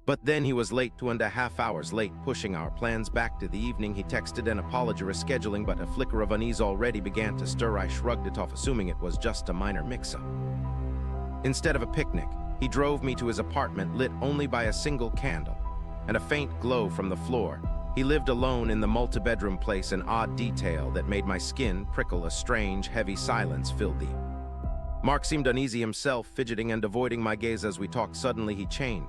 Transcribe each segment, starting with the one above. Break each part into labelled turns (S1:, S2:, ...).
S1: But then he was late, 2.5 hours late, pushing our plans back to the evening. He texted an apology for rescheduling, but a flicker of unease already began to stir. I shrugged it off, assuming it was just a minor mix-up. Instead of a picnic, he drove me to his apartment, lit only by a single candle and a faint glow from the floor. He lived alone in the multi-bedroom place, an odd detail that made my skin prickle. A strange, heavy silence filled the air. Mark seemed uneasy himself, fidgeting and avoiding my gaze as we talked. Suddenly he changed.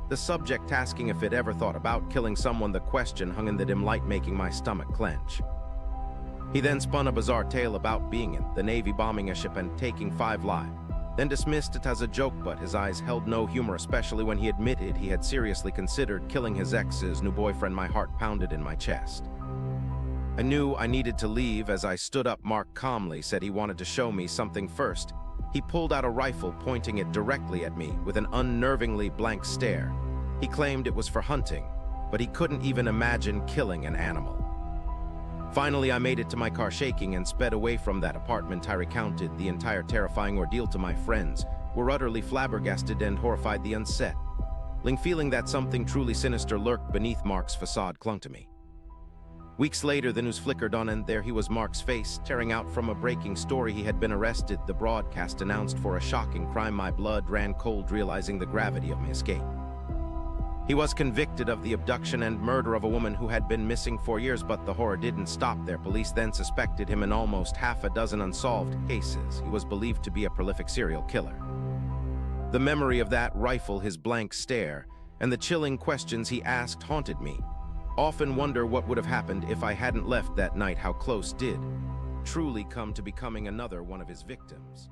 S1: The subject asking if it ever thought about killing someone, the question hung in the dim light, making my stomach clench. He then spun a bizarre tale about being in the Navy, bombing a ship and taking 5 lives, then dismissed it as a joke, but his eyes held no humor, especially when he admitted he had seriously considered killing his ex's new boyfriend. My heart pounded in my chest. I knew I needed to leave. As I stood up, Mark calmly said he wanted to show me something first. He pulled out a rifle, pointing it directly at me with an unnervingly blank stare. He claimed it was for hunting, but he couldn't even imagine killing an animal. Finally, I made it to my car shaking and sped away from that apartment. I recounted the entire terrifying ordeal to my friends, who were utterly flabbergasted and horrified. The unsettling feeling that something truly sinister lurked beneath Mark's facade clung to me. Weeks later, the news flickered on, and there he was, Mark's face tearing out from a breaking story. He had been arrested. The broadcast announced for a shocking crime. My blood ran cold, realizing the gravity of my escape. He was convicted of the abduction and murder of a woman who had been missing for years, but the horror didn't stop there. Police then suspected him in almost half a dozen unsolved cases. He was believed to be a prolific serial killer. The memory of that rifle, his blank stare, and the chilling questions he asked haunted me. Often wonder what would have happened if I hadn't left that night. How close did truly come to becoming another one of his victims.